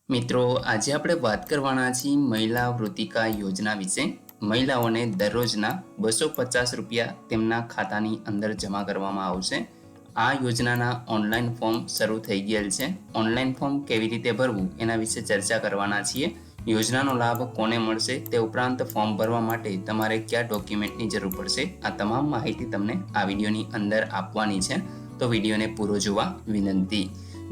મિત્રો, આજે આપણે વાત કરવાના છીએ મહિલા વૃત્તિકા યોજના વિશે. મહિલાઓને દરરોજના ₹250 તેમના ખાતાની અંદર જમા કરવામાં આવશે. આ યોજનાના ઓનલાઈન ફોર્મ શરૂ થઈ ગયેલ છે. ઓનલાઈન ફોર્મ કેવી રીતે ભરવું એના વિશે ચર્ચા કરવાના છીએ. યોજનાનો લાભ કોને મળશે, તે ઉપરાંત ફોર્મ ભરવા માટે તમારે કયા ડોક્યુમેન્ટની જરૂર પડશે, આ તમામ માહિતી તમને આ વિડીયોની અંદર આપવાની છે. તો વિડીયોને પૂરો જોવા વિનંતી.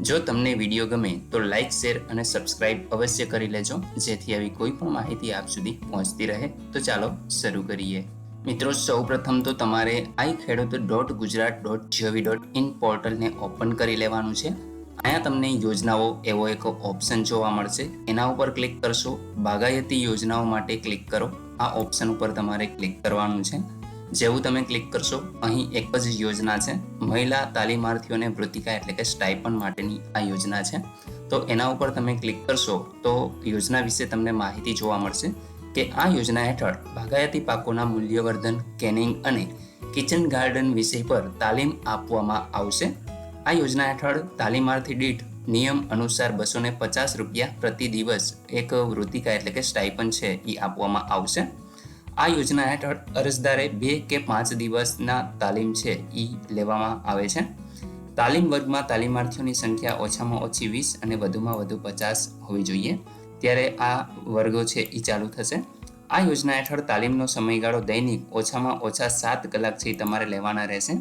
જો તમને વિડીયો ગમે તો લાઇક, શેર અને સબસ્ક્રાઇબ અવશ્ય કરી લેજો, જેથી આવી કોઈ પણ માહિતી આપ સુધી પહોંચતી રહે. તો ચાલો શરૂ કરીએ. મિત્રો, સૌપ્રથમ તો તમારે iKheduत.gujarat.gov.in પોર્ટલને ઓપન કરી લેવાનું છે. અહીંયા તમને યોજનાઓ એવો એક ઓપ્શન જોવા મળશે. એના ઉપર ક્લિક કરશો. બાગાયતી યોજનાઓ માટે ક્લિક કરો. આ ઓપ્શન ઉપર તમારે ક્લિક કરવાનું છે. જેવું તમે ક્લિક કરશો, અહીં એક જ યોજના છે, મહિલા તાલીમાર્થીઓને વૃત્તિકા એટલે કે સ્ટાઇપન્ડ માટેની આ યોજના છે. તો એના ઉપર તમે ક્લિક કરશો તો યોજના વિશે તમને માહિતી જોવા મળશે કે આ યોજના હેઠળ બાગાયતી પાકોના મૂલ્યવર્ધન, કેનિંગ અને કિચન ગાર્ડન વિષય પર તાલીમ આપવામાં આવશે. આ યોજના હેઠળ તાલીમાર્થી દીઠ નિયમ અનુસાર ₹250 પ્રતિ દિવસ એક વૃત્તિકા એટલે કે સ્ટાઇપન્ડ છે એ આપવામાં આવશે. આ યોજના હેઠળ અરજદારે 2 કે 5 દિવસના તાલીમ છે એ લેવામાં આવે છે. તાલીમ વર્ગમાં તાલીમાર્થીઓની સંખ્યા ઓછામાં ઓછી 20 અને વધુમાં વધુ 50 હોવી જોઈએ. ત્યારે આ વર્ગો છે એ ચાલુ થશે. આ યોજના હેઠળ તાલીમનો સમયગાળો દૈનિક ઓછામાં ઓછા 7 કલાક છે તમારે લેવાના રહેશે.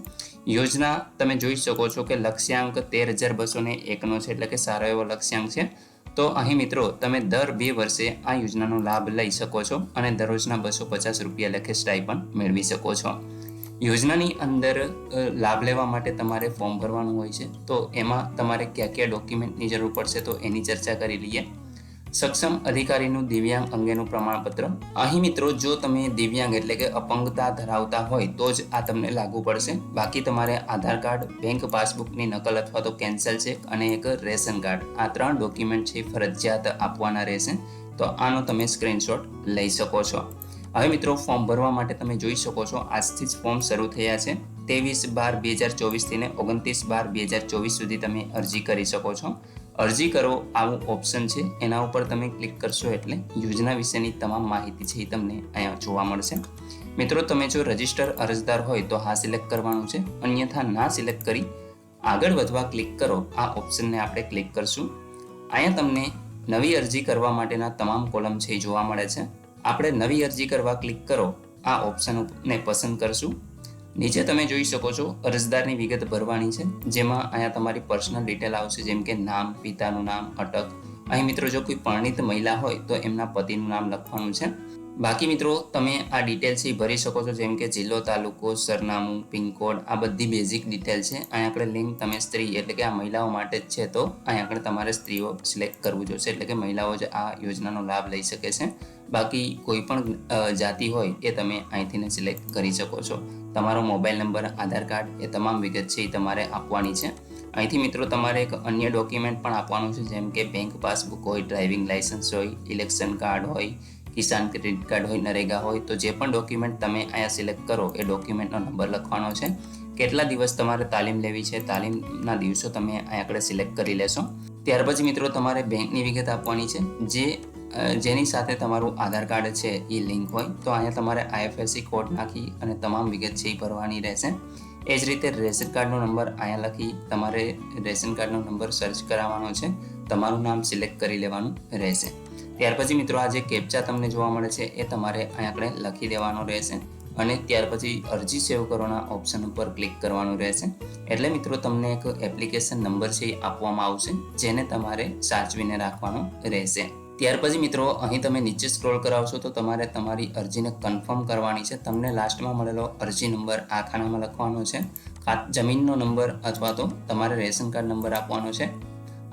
યોજના તમે જોઈ શકો છો કે લક્ષ્યાંક 13,201નો છે, એટલે કે સારો એવો લક્ષ્યાંક છે. તો અહીં મિત્રો તમે દર 2 વર્ષે આ યોજનાનો લાભ લઈ શકો છો અને દરરોજના ₹250 લેખે સ્ટાઇપન્ડ મેળવી શકો છો. યોજનાની અંદર લાભ લેવા માટે તમારે ફોર્મ ભરવાનું હોય છે. તો એમાં તમારે કયા કયા ડોક્યુમેન્ટની જરૂર પડશે તો એની ચર્ચા કરી લઈએ. સક્ષમ અધિકારીનું દિવ્યાંગ અંગેનું પ્રમાણપત્ર. અહીં મિત્રો જો તમે દિવ્યાંગ એટલે કે અપંગતા ધરાવતા હોય તો જ આ તમને લાગુ પડશે. બાકી તમારે આધાર કાર્ડ, બેંક પાસબુકની નકલ અથવા તો કેન્સલ ચેક અને એક રેશન કાર્ડ, આ 3 ડોક્યુમેન્ટ છે ફરજિયાત આપવાના રહેશે. તો આનો તમે સ્ક્રીનશોટ લઈ શકો છો. હવે મિત્રો, ફોર્મ ભરવા માટે તમે જોઈ શકો છો આજથી જ ફોર્મ શરૂ થયા છે. 23/12/2024 થી 29/12/2024 સુધી તમે અરજી કરી શકો છો. અરજી કરો આવું ઓપ્શન છે, એના ઉપર તમે ક્લિક કરશો એટલે યોજના વિશેની તમામ માહિતી છે એ તમને અહીંયા જોવા મળશે. મિત્રો, તમે જો રજિસ્ટર અરજદાર હોય તો હા સિલેક્ટ કરવાનું છે, અન્યથા ના સિલેક્ટ કરી આગળ વધવા ક્લિક કરો. આ ઓપ્શનને આપણે ક્લિક કરશું. અહીંયા તમને નવી અરજી કરવા માટેના તમામ કોલમ છે એ જોવા મળે છે. આપણે નવી અરજી કરવા ક્લિક કરો, આ ઓપ્શનને પસંદ કરશું. નીચે તમે જોઈ શકો છો અરજદારની વિગત ભરવાની છે, જેમાં અહીંયા તમારી પર્સનલ ડિટેલ આવશે, જેમ કે નામ, પિતાનું નામ, અટક. અહીં મિત્રો જો કોઈ પરણિત મહિલા હોય તો એમના પતિનું નામ લખવાનું છે. બાકી મિત્રો તમે આ ડિટેલ છે ભરી શકો છો, જેમ કે જિલ્લો, તાલુકો, સરનામું, પિનકોડ, આ બધી બેઝિક ડિટેલ છે. અહીં આગળ લિંગ તમે સ્ત્રી એટલે કે આ મહિલાઓ માટે જ છે, તો અહીં આગળ તમારે સ્ત્રીઓ સિલેક્ટ કરવું જોશે, એટલે કે મહિલાઓ જ આ યોજનાનો લાભ લઈ શકે છે. બાકી કોઈ પણ જાતિ હોય એ તમે અહીંથી સિલેક્ટ કરી શકો છો. તમારો મોબાઈલ નંબર, આધાર કાર્ડ, એ તમામ વિગત છે એ તમારે આપવાની છે. અહીંથી મિત્રો તમારે એક અન્ય ડોક્યુમેન્ટ પણ આપવાનું છે, જેમ કે બેંક પાસબુક હોય, ડ્રાઇવિંગ લાઇસન્સ હોય, ઇલેક્શન કાર્ડ હોય, કિસાન ક્રેડિટ કાર્ડ હોય, નરેગા હોય. તો જે પણ ડોક્યુમેન્ટ તમે અહીંયા સિલેક્ટ કરો એ ડોક્યુમેન્ટનો નંબર લખવાનો છે. કેટલા દિવસ તમારે તાલીમ લેવી છે, તાલીમના દિવસો તમે અહીંયા આગળ સિલેક્ટ કરી લેશો. ત્યાર પછી મિત્રો તમારે બેંકની વિગત આપવાની છે, જેની સાથે તમારું આધાર કાર્ડ છે એ લિંક હોય. તો અહીંયા તમારે IFSC કોડ નાખી અને તમામ વિગત છે એ ભરવાની રહેશે. એ જ રીતે રેશન કાર્ડનો નંબર અહીંયા લખી તમારે રેશન કાર્ડનો નંબર સર્ચ કરાવવાનો છે. તમારું નામ સિલેક્ટ કરી લેવાનું રહેશે. ત્યાર પછી મિત્રો આ જે કેપ્ચા તમને જોવા મળે છે એ તમારે અહીંયા આપણે લખી દેવાનો રહેશે અને ત્યાર પછી અરજી સેવ કરોના ઓપ્શન ઉપર ક્લિક કરવાનું રહેશે. એટલે મિત્રો તમને એક એપ્લિકેશન નંબર છે એ આપવામાં આવશે, જેને તમારે સાચવીને રાખવાનો રહેશે. ત્યાર પછી મિત્રો અહીં તમે નીચે સ્ક્રોલ કરાવશો તો તમારે તમારી અરજીને કન્ફર્મ કરવાની છે. તમને લાસ્ટમાં મળેલો અરજી નંબર આ ખાનામાં લખવાનો છે. જમીનનો નંબર અથવા તો તમારે રેશન કાર્ડ નંબર આપવાનો છે.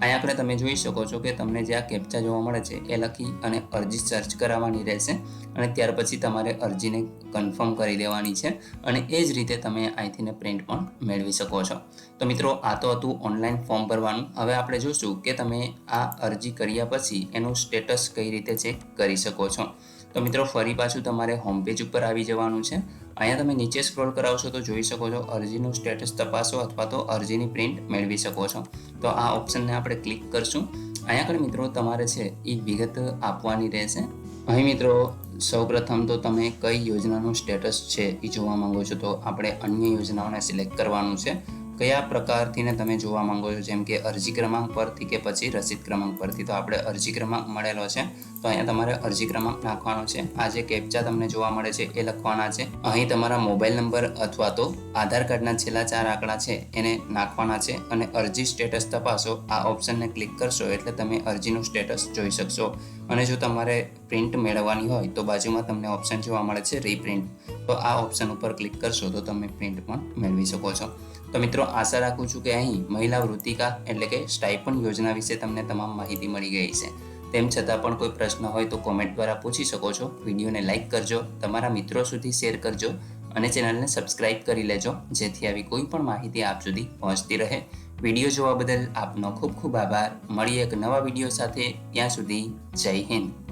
અહીં આપણે તમે જોઈ શકો છો કે તમને જે આ કેપ્ચા જોવા મળે છે એ લખી અને અરજી સર્ચ કરાવવાની રહેશે અને ત્યાર પછી તમારે અરજીને કન્ફર્મ કરી દેવાની છે અને એ જ રીતે તમે અહીંથી પ્રિન્ટ પણ મેળવી શકો છો. તો મિત્રો આ તો હતું ઓનલાઈન ફોર્મ ભરવાનું. હવે આપણે જોશું કે તમે આ અરજી કર્યા પછી એનું સ્ટેટસ કઈ રીતે ચેક કરી શકો છો. તો મિત્રો ફરી પાછું તમારે હોમ પેજ ઉપર આવી જવાનું છે. અહીંયા તમે નીચે સ્ક્રોલ કરાવશો તો જોઈ શકો છો અરજીનું સ્ટેટસ તપાસો અથવા તો અરજીની પ્રિન્ટ મેળવી શકો છો. તો આ ઓપ્શનને આપણે ક્લિક કરશું અહીંયા આગળ મિત્રો તમારે છે એ વિગત આપવાની રહેશે. અહીં મિત્રો સૌપ્રથમ તો તમે કઈ યોજનાનું સ્ટેટસ છે એ જોવા માંગો છો, તો આપણે અન્ય યોજનાઓને સિલેક્ટ કરવાનું છે. કયા પ્રકારથી ને તમે જોવા માંગો છો, જેમ કે અરજી ક્રમાંક પરથી કે પછી રસીદ ક્રમાંક પરથી. તો આપણે અરજી ક્રમાંક મળેલો છે તો અહીંયા તમારે અરજી ક્રમાંક નાખવાનો છે. આ જે કેપ્ચા તમને જોવા મળે છે એ લખવાના છે. અહીં તમારા મોબાઈલ નંબર અથવા તો આધાર કાર્ડના છેલ્લા 4 આંકડા છે એને નાખવાના છે અને અરજી સ્ટેટસ તપાસો આ ઓપ્શનને ક્લિક કરશો એટલે તમે અરજીનું સ્ટેટસ જોઈ શકશો. અને જો તમારે પ્રિન્ટ મેળવવાની હોય તો બાજુમાં તમને ઓપ્શન જોવા મળે છે રીપ્રિન્ટ, તો આ ઓપ્શન ઉપર ક્લિક કરશો તો તમે પ્રિન્ટ પણ મેળવી શકો છો. તો મિત્રો આશા રાખું છું કે અહીં મહિલા વૃત્તિકા એટલે કે સ્ટાઇપન્ડ યોજના વિશે તમને તમામ માહિતી મળી ગઈ છે. તેમ છતાં પણ કોઈ પ્રશ્ન હોય તો કોમેન્ટ દ્વારા પૂછી શકો છો. વિડીયોને લાઇક કરજો, તમારા મિત્રો સુધી શેર કરજો અને ચેનલને સબસ્ક્રાઇબ કરી લેજો, જેથી આવી કોઈ પણ માહિતી આપ સુધી પહોંચતી રહે. વિડીયો જોવા બદલ આપનો ખૂબ ખૂબ આભાર. મળીએ એક નવા વિડીયો સાથે. ત્યાં સુધી જય હિન્દ.